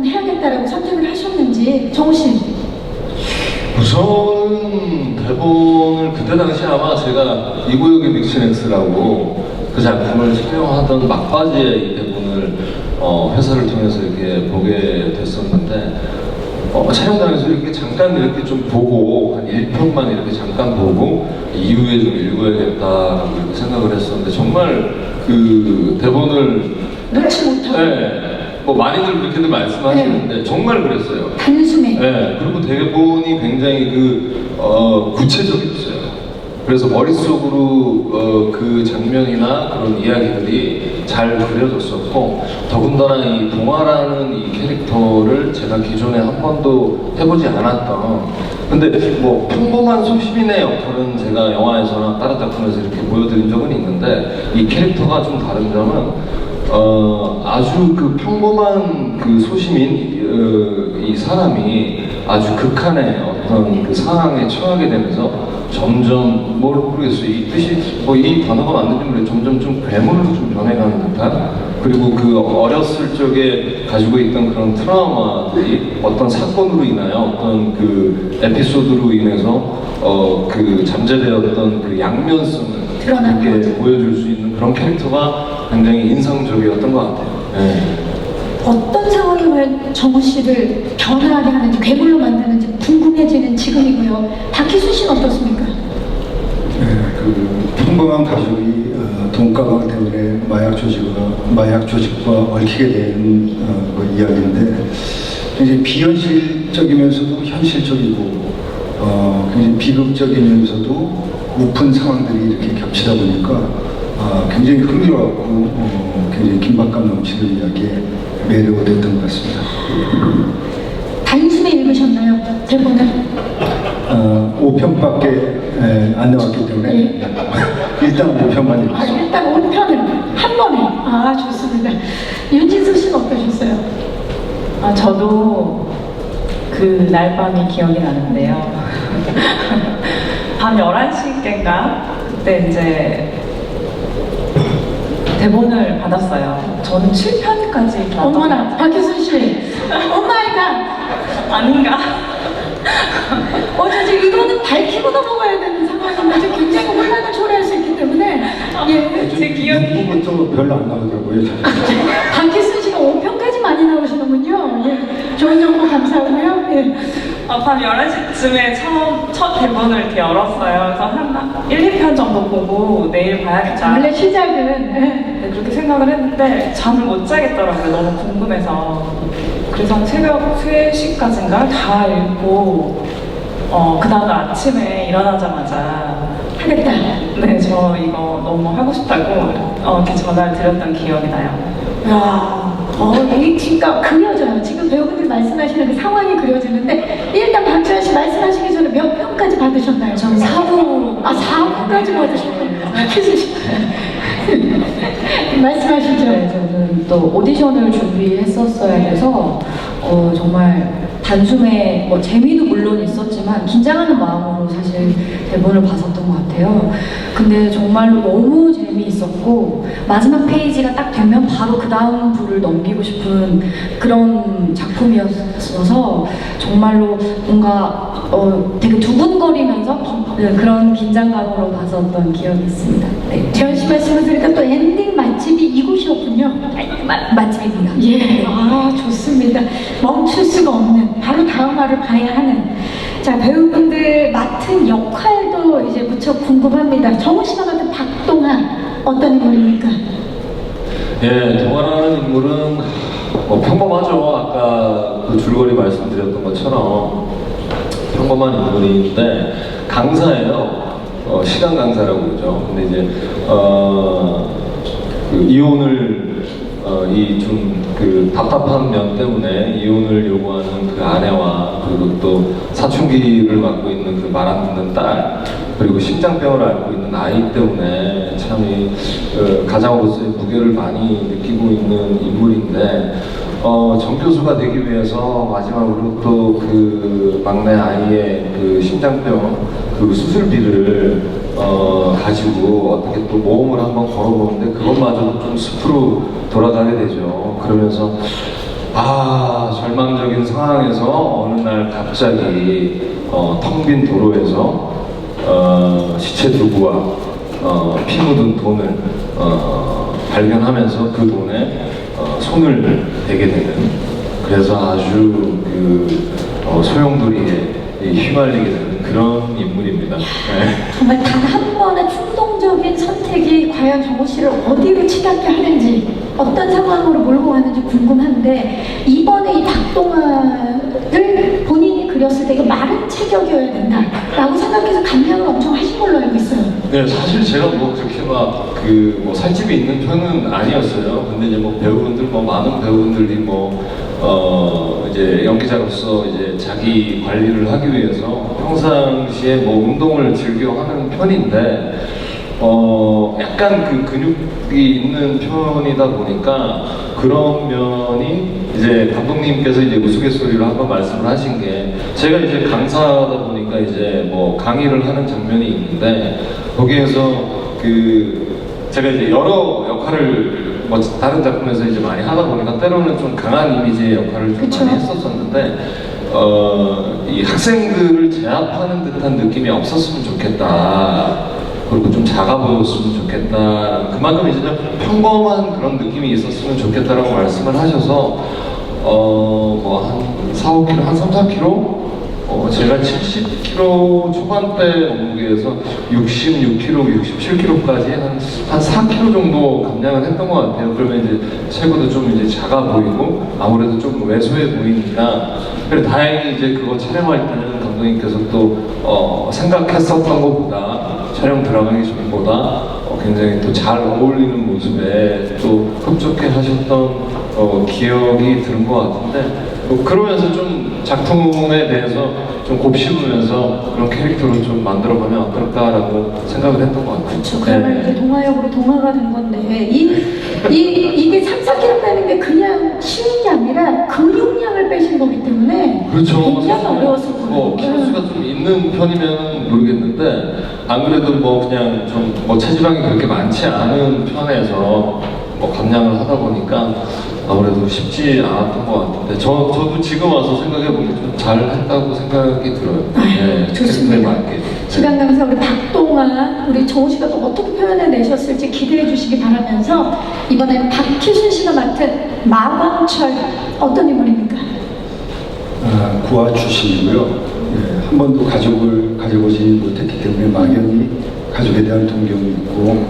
부분 해야겠다라고 선택을 하셨는지. 정우 씨. 우선 대본을 그때 당시 아마 제가 이구역의 믹스넥스라고 그 작품을 촬영하던 막바지에 이 대본을 회사를 통해서 이렇게 보게 됐었는데 촬영장에서 이렇게 잠깐 이렇게 좀 보고 한 1편만 이렇게 잠깐 보고 이후에 좀 읽어야겠다라고 이렇게 생각을 했었는데 정말 그 대본을 놓지 못하고. 네, 뭐 많이들 그렇게들 말씀하시는데 네. 정말 그랬어요. 단숨에. 네, 그리고 대본이 굉장히 구체적이었어요. 그래서 머릿속으로 그 장면이나 그런 이야기들이 잘 그려졌었고, 더군다나 이 동화라는 이 캐릭터를 제가 기존에 한 번도 해보지 않았던, 근데 뭐 평범한 소시민의 역할은 제가 영화에서나 다른 작품에서 이렇게 보여드린 적은 있는데, 이 캐릭터가 좀 다른 점은 아주 그 평범한 그 소시민 이 사람이 아주 극한의 어떤 그 상황에 처하게 되면서 점점 모르겠어요. 이 뜻이 뭐 이 단어가 맞는지 모르겠어요. 점점 좀 괴물로 좀 변해가는 듯한, 그리고 그 어렸을 적에 가지고 있던 그런 트라우마들이 어떤 사건으로 인하여 어떤 그 에피소드로 인해서 그 잠재되었던 그 양면성을 이렇게 보여줄 수 있는 그런 캐릭터가 굉장히 인상적이었던 것 같아요. 네. 어떤 상황이면 정우 씨를 변화하게 하는지, 괴물로 만드는지 궁금해지는 지금이고요. 박희순 씨는 어떻습니까? 네, 그 평범한 가족이 돈가방 때문에 마약 조직과 얽히게 된 그 이야기인데, 굉장히 비현실적이면서도 현실적이고 굉장히 비극적이면서도 우픈 상황들이 이렇게 겹치다 보니까 굉장히 흥미로웠고 굉장히 긴박감 넘치는 이야기에 매료가 됐던 것 같습니다. 단숨에 읽으셨나요? 대본을? 5편밖에 안 나왔기 때문에 일단 5편만 읽었습니다. 일단 5편을 한 번에. 좋습니다. 윤진수 씨는 어떠셨어요? 저도 그 날밤이 기억이 나는데요. 밤 11시인가 그때 이제 대본을 받았어요. 저는 7편까지 어머나, 박희순 씨. 오마이갓. 아닌가? 저 지금 이거는 밝히고 넘어가야 되는 상황인데 지금 굉장히 혼란을 초래할 수 있기 때문에. 제 기억이 6부부터 별로 안 나오더라고요. 박희순 씨가 5편까지 많이 나오시는군요. 좋은 정보 감사하고요. 밤 11시쯤에 첫 대본을 이렇게 열었어요. 그래서 한 1, 2편 정도 보고 내일 봐야겠다. 원래 시작은. 네, 그렇게 생각을 했는데 잠을 못 자겠더라고요. 너무 궁금해서. 그래서 한 새벽 3시까지인가 다 읽고 그 다음날 아침에 일어나자마자 하겠다. 네, 저 이거 너무 하고 싶다고 이렇게 전화를 드렸던 기억이 나요. 이 진짜 그려져요. 지금 배우분들이 말씀하시는 그 상황이 그려지는데, 일단 박주현 씨 말씀하시기 전에 몇 편까지 받으셨나요? 저는 4부. 4부까지 받으셨군요. 희순 씨. 말씀하시죠. 네, 저는 또 오디션을 준비했었어야 돼서 정말 단숨에 재미도 물론 있었지만 긴장하는 마음으로 사실 대본을 봤었던 것 같아요. 근데 정말로 너무 재미있었고, 마지막 페이지가 딱 되면 바로 그 다음 부를 넘기고 싶은 그런 작품이었어서 정말로 뭔가 되게 두근거리면서 그런 긴장감으로 봤었던 기억이 있습니다. 네. 재현 씨 말씀을 들으니까 또 엔딩 맛집이 이곳이었군요. 맛집입니다. 예, 좋습니다. 멈출 수가 없는, 바로 다음 화를 봐야 하는. 자, 배우분들 맡은 역할도 이제 무척 궁금합니다. 정우 씨가 맡은 박동환, 어떤 인물입니까? 예, 동화라는 인물은 평범하죠. 아까 그 줄거리 말씀드렸던 것처럼 평범한 인물인데 강사예요. 시간 강사라고 그러죠. 근데 이제 그 이혼을 이 좀 그 답답한 면 때문에 이혼을 요구하는 그 아내와, 그리고 또 사춘기를 맡고 있는 그 말 안 듣는 딸, 그리고 심장병을 앓고 있는 아이 때문에 참 이 가장으로서의 무게를 많이 느끼고 있는 인물인데, 정 교수가 되기 위해서 마지막으로 또 그 막내 아이의 그 심장병 그 수술비를 가지고 어떻게 또 모험을 한번 걸어보는데 그것마저도 좀 숲으로 돌아가게 되죠. 그러면서 절망적인 상황에서 어느 날 갑자기 텅 빈 도로에서 시체 두부와 피 묻은 돈을 발견하면서 그 돈에 손을 대게 되는, 그래서 아주 소용돌이에 휘말리게 되는 그런 인물입니다. 네. 정말 단 한 번의 충동적인 선택이 과연 정호 씨를 어디로 치닫게 하는지, 어떤 상황으로 몰고 가는지 궁금한데, 이번에 이 박동화를 본인이 그렸을 때 이거 마른 체격이어야 된다라고 생각해서 감량을 엄청 하신 걸로 알고 있어요. 네, 사실 제가 뭐 그렇게 막 살집이 있는 편은 아니었어요. 근데 이제 뭐 배우분들, 많은 배우분들이 이제 연기자로서 이제 자기 관리를 하기 위해서 평상시에 운동을 즐겨 하는 편인데, 약간 그 근육이 있는 편이다 보니까 그런 면이 이제 감독님께서 이제 우스갯소리로 한번 말씀을 하신 게, 제가 이제 강사다 보니까 이제 강의를 하는 장면이 있는데, 거기에서 제가 이제 여러 역할을 다른 작품에서 이제 많이 하다 보니까 때로는 좀 강한 이미지의 역할을 좀 그쵸. 많이 했었었는데, 이 학생들을 제압하는 듯한 느낌이 없었으면 좋겠다. 그리고 좀 작아 보였으면 좋겠다. 그만큼 이제 좀 평범한 그런 느낌이 있었으면 좋겠다라고 말씀을 하셔서, 한 4, 5kg, 한 3, 4kg? 제가 70kg 초반대 몸무게에서 66kg, 67kg까지 한 4kg 정도 감량을 했던 것 같아요. 그러면 이제 체구도 좀 이제 작아 보이고 아무래도 좀 왜소해 보이니까, 그래 다행히 이제 그거 촬영할 때는 감독님께서 또 생각했었던 것보다, 촬영 들어가기 전보다 굉장히 또 잘 어울리는 모습에 또 흡족해 하셨던 기억이 드는 것 같은데, 그러면서 좀 작품에 대해서 좀 곱씹으면서 그런 캐릭터를 좀 만들어가면 어떨까라고 생각을 했던 것 같아요. 그렇죠. 그러면 이제 동화역으로 동화가 된 건데, 이게 3, 4kg 빼는 게 그냥 쉬운 게 아니라 근육량을 빼신 거기 때문에 그렇죠. 굉장히 어려웠을 거예요. 키로수가 좀 있는 편이면 모르겠는데, 안 그래도 그냥 좀 체지방이 그렇게 많지 않은 편에서 감량을 하다 보니까 아무래도 쉽지 않았던 것 같은데, 저도 지금 와서 생각해보면 좀 잘했다고 생각이 들어요. 네, 좋습니다. 캐릭터에 맞게. 시간 강사 우리 박동화, 우리 정우 씨가 또 어떻게 표현해 내셨을지 기대해 주시기 바라면서, 이번에는 박희순 씨가 맡은 마광철, 어떤 인물입니까? 구화 출신이고요. 한 번도 가족을 가져보지 못했기 때문에 막연히 가족에 대한 동경이 있고,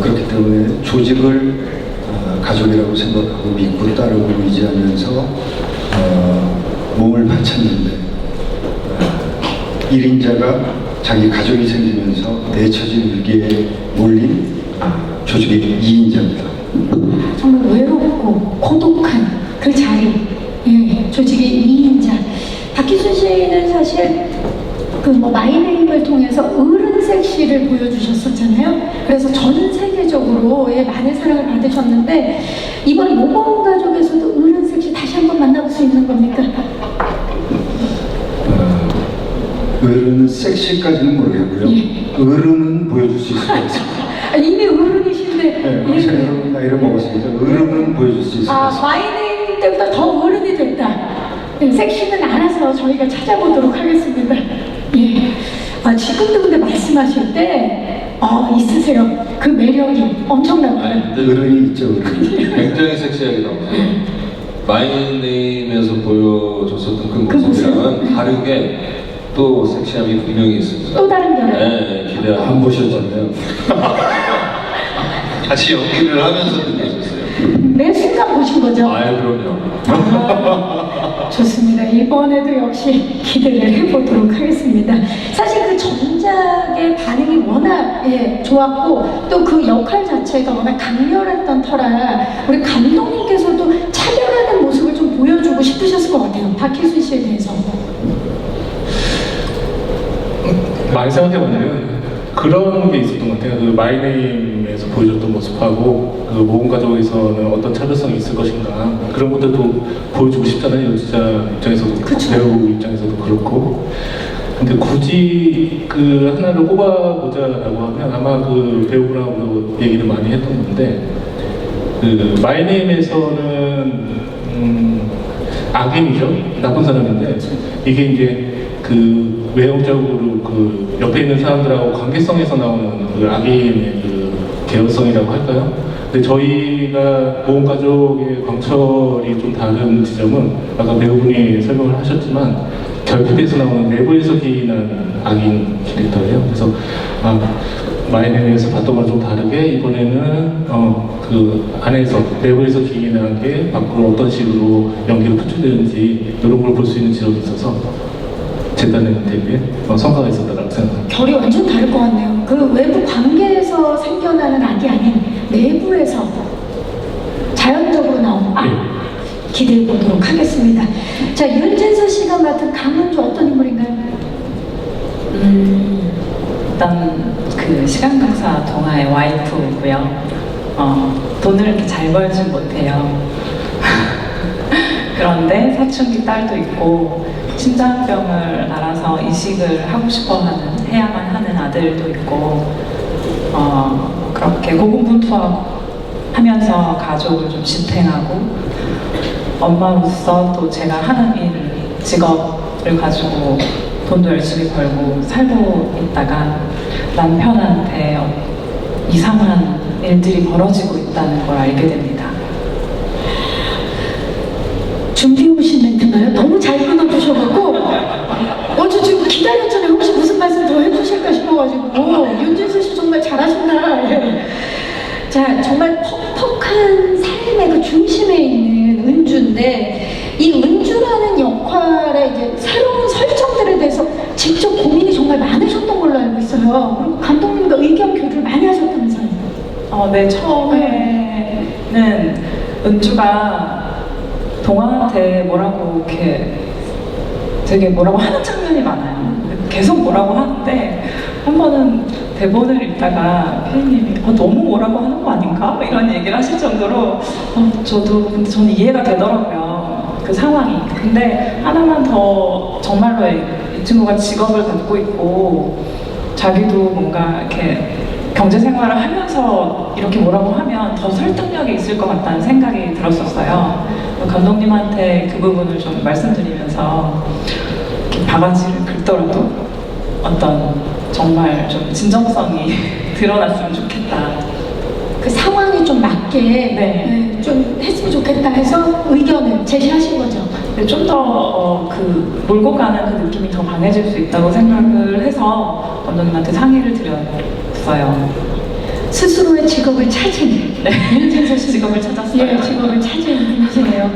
그렇기 때문에 조직을 가족이라고 생각하고 믿고 따르고 의지하면서 몸을 바쳤는데, 1인자가 자기 가족이 생기면서 내처진 위기에 몰린 조직의 2인자입니다. 정말 외롭고 고독한 그 자리, 조직의 2인자. 박희순 씨는 사실 마이네임을 통해서 어른 섹시를 보여주셨었잖아요. 그래서 전 세계적으로 많은 사랑을 받으셨는데, 이번 모범 가족에서도 어른 섹시 다시 한번 만나볼 수 있는 겁니까? 어른은 섹시까지는 모르겠고요. 어른은 보여줄 수 있을 것 같습니다. 이미 어른이신데. 네, 여러분 나이를 먹었으니까 어른은 보여줄 수 있을 것 같습니다. 마이네임 때보다 더 어른이 됐다. 섹시는 알아서 저희가 찾아보도록 하겠습니다. 지금도 근데 말씀하실 때 있으세요. 그 매력이 엄청납니다. 어른이 있죠, 어른이. 굉장히 섹시하게 나오세요. 마이네임에서 보여줬었던 그 모습이랑은 다르게 또 섹시함이 분명히 있습니다. 또 다른 결. 네, 기대하고. 안 보셨잖아요. 같이 연기를 하면서 느꼈었어요. 매 순간 보신 거죠? 아유, 그럼요. 좋습니다. 이번에도 역시 기대를 해보도록 하겠습니다. 사실 그 전작의 반응이 워낙 좋았고, 또 그 역할 자체가 워낙 강렬했던 터라 우리 감독님께서도 차별하는 모습을 좀 보여주고 싶으셨을 것 같아요. 박희순 씨에 대해서. 많이 생각해보면 그런 게 있었던 것 같아요. 그 마이네임에서 보여줬던 모습하고 그 모범 가족에서는 어떤 차별성이 있을 것인가, 그런 것들도 보여주고 싶잖아요. 연기자 입장에서도 그렇고, 그쵸. 배우 입장에서도 그렇고. 근데 굳이 그 하나를 꼽아보자라고 하면 아마 그 배우분하고 얘기를 많이 했던 건데, 그 마이네임에서는 악인이죠. 나쁜 사람인데 이게 이제 그 외형적으로 그 옆에 있는 사람들하고 관계성에서 나오는 그 악인의 그 개연성이라고 할까요? 근데 저희가 모험 가족의 광철이 좀 다른 지점은 아까 배우분이 설명을 하셨지만 결핍에서 나오는 내부에서 기인한 악인 캐릭터예요. 그래서 마이네임에서 봤던 거랑 좀 다르게 이번에는 그 안에서 내부에서 기인한 게 밖으로 어떤 식으로 연기로 표출되는지 이런 걸 볼 수 있는 지점이 있어서 제 딴에는 되게 성과가 있었다고 생각합니다. 결이 완전 다를 것 같네요. 그 외부 관계에서 생겨나는 악이 아닌 내부에서 자연적으로 나오는 악. 기대해 보도록 하겠습니다. 자, 윤진서 씨가 맡은 강은주 어떤 인물인가요? 일단 그 시간강사 동아의 와이프고요. 돈을 이렇게 잘 벌진 못해요. 그런데 사춘기 딸도 있고 심장병을 앓아서 이식을 하고 싶어하는 해야만 하는 아들도 있고 그렇게 고군분투하면서 가족을 좀 지탱하고 엄마로서 또 제가 하는 일, 직업을 가지고 돈도 열심히 벌고 살고 있다가 남편한테 이상한 일들이 벌어지고 있다는 걸 알게 됩니다. 준비해 오신 멘트인가요? 너무 잘 끊어주셔가지고 저 지금 기다렸잖아요. 혹시 무슨 말씀 더 해주실까 싶어가지고 윤진서 씨 정말 잘하신다. 예. 자, 정말 퍽퍽한 삶의 그 중심에 있는 은주인데 이 은주라는 역할의 이제 새로운 설정들에 대해서 직접 고민이 정말 많으셨던 걸로 알고 있어요. 그리고 감독님과 의견 교류를 많이 하셨다면서요? 네, 처음에는 은주가 동아한테 뭐라고 이렇게 되게 뭐라고 하는 장면이 많아요. 계속 뭐라고 하는데 한 번은 대본을 읽다가 피디님이 너무 뭐라고 하는 거 아닌가? 이런 얘기를 하실 정도로 근데 저는 이해가 되더라고요. 그 상황이. 근데 하나만 더 정말로 이 친구가 직업을 갖고 있고 자기도 뭔가 이렇게 경제 생활을 하면서 이렇게 뭐라고 하면 더 설득력이 있을 것 같다는 생각이 들었었어요. 감독님한테 그 부분을 좀 말씀드리면서 이렇게 바가지를 긁더라도 어떤 정말 좀 진정성이 드러났으면 좋겠다. 그 상황에 좀 맞게 좀 했으면 좋겠다 해서 의견을 제시하신 거죠. 좀 더 그 몰고 가는 그 느낌이 더 강해질 수 있다고 생각을 해서 감독님한테 상의를 드렸어요. 스스로의 직업을 찾은 윤진서 씨 직업을 찾았어요. 예, 직업을 찾은 분이시네요.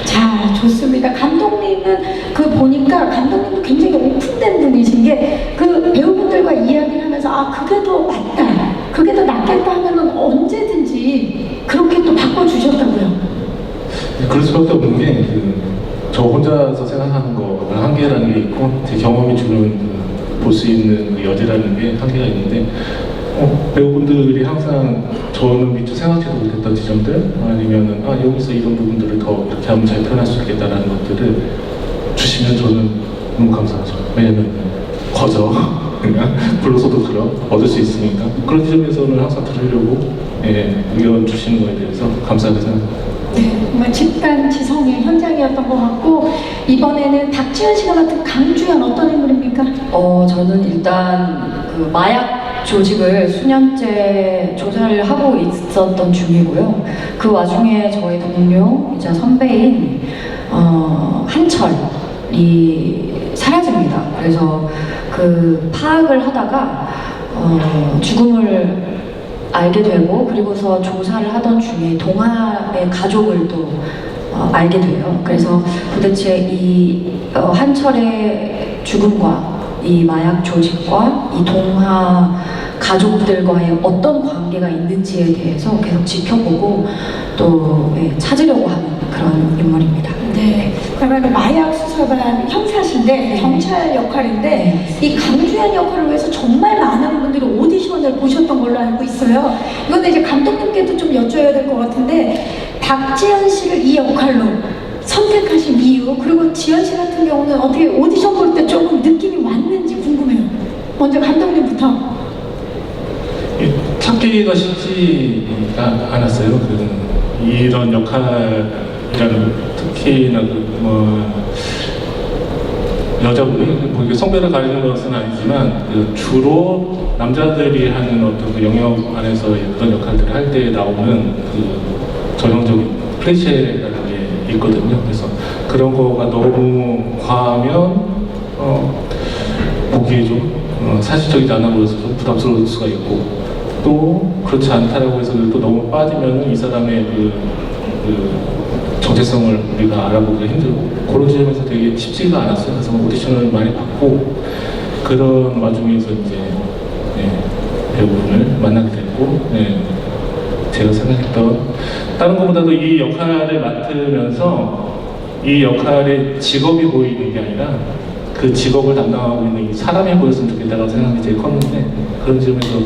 자, 좋습니다. 감독님은 그 보니까 감독님도 굉장히 오픈된 분이신 게 그 배우분들과 이야기를 하면서 그게 더 맞다, 그게 더 낫겠다 하면은 언제든지 그렇게 또 바꿔주셨다고요. 그럴 수밖에 없는 게 저 혼자서 생각하는 거는 한계라는 게 있고 제 경험이 주는 볼 수 있는 그 여지라는 게 한계가 있는데 배우분들이 항상 저는 미처 생각지도 못했던 지점들 아니면은 여기서 이런 부분들을 더 이렇게 하면 잘 표현할 수 있겠다라는 것들을 주시면 저는 너무 감사하죠. 왜냐면 거저 그냥 불러서도 들어 얻을 수 있으니까 그런 지점에서는 항상 들으려고 의견 주시는 거에 대해서 감사하게 생각합니다. 네, 정말 집단지성의 현장이었던 것 같고 이번에는 박지현 씨가 맡은 강주연 어떤 인물입니까? 저는 일단 그 마약 조직을 수년째 조사를 하고 있었던 중이고요. 그 와중에 저희 동료이자 선배인 한철이 사라집니다. 그래서 그 파악을 하다가 죽음을 알게 되고 그리고서 조사를 하던 중에 동아의 가족을 또 알게 돼요. 그래서 도대체 이 한철의 죽음과 이 마약 조직과 이 동아 가족들과의 어떤 관계가 있는지에 대해서 계속 지켜보고 또 찾으려고 하는 그런 인물입니다. 네, 그러면 마약 수사반 형사신데 경찰 역할인데 이 강주연 역할을 위해서 정말 많은 분들이 오디션을 보셨던 걸로 알고 있어요. 이건 이제 감독님께도 좀 여쭤야 될 것 같은데 박지현 씨를 이 역할로 선택하신 이유 그리고 지현 씨 같은 경우는 어떻게 오디션 볼 때 조금 느낌이 왔는지 궁금해요. 먼저 감독님부터. 찾기가 쉽지 않았어요. 이런 역할을 배우들이라는 특히나 여자분이 뭐 이게 성별을 가리는 것은 아니지만 주로 남자들이 하는 어떤 그 영역 안에서 그런 역할들을 할 때 나오는 그 전형적인 클리셰라는 게 있거든요. 그래서 그런 거가 너무 과하면 보기에 좀 사실적이지 않아 보여서 좀 부담스러울 수가 있고, 또 그렇지 않다라고 해서 또 너무 빠지면 이 사람의 그 정체성을 우리가 알아보기가 힘들고, 그런 지점에서 되게 쉽지가 않았어요. 그래서 오디션을 많이 받고 그런 와중에서 이제 배우분을 만나게 됐고, 제가 생각했던 다른 것보다도 이 역할을 맡으면서 이 역할의 직업이 보이는 게 아니라 그 직업을 담당하고 있는 이 사람이 보였으면 좋겠다라고 생각이 제일 컸는데, 그런 점에서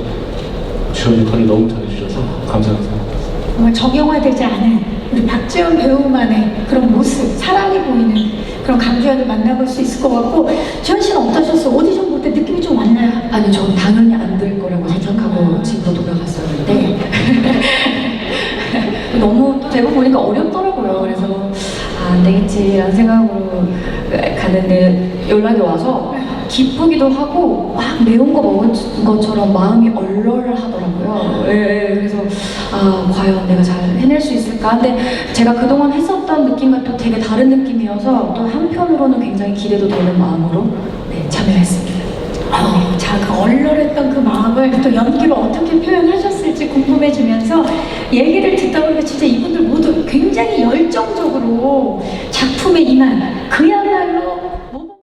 주연 역할을 너무 잘해주셔서 감사하게 생각합니다. 정말 정형화되지 않은 우리 박지원 배우만의 그런 모습, 사람이 보이는 그런 강주연을 만나볼 수 있을 것 같고, 주연 씨는 어떠셨어요? 오디션 볼 때 느낌이 좀 왔나요? 아니, 전 당연히 안 될 거라고 생각하고 집으로 돌아갔었는데 너무 대본 보니까 어렵더라고요. 그래서 안 되겠지라는 생각으로 갔는데 연락이 와서 기쁘기도 하고 막 매운 거 먹은 것처럼 마음이 얼얼하더라고요. 그래서 과연 내가 잘 해낼 수 있을까? 근데 제가 그동안 했었던 느낌과 또 되게 다른 느낌이어서 또 한편으로는 굉장히 기대도 되는 마음으로 참여했습니다. 자, 그 얼얼했던 그 마음을 또 연기로 어떻게 표현하셨을지 궁금해지면서 얘기를 듣다 보니까 진짜 이분들 모두 굉장히 열정적으로 작품에 임한, 그야말로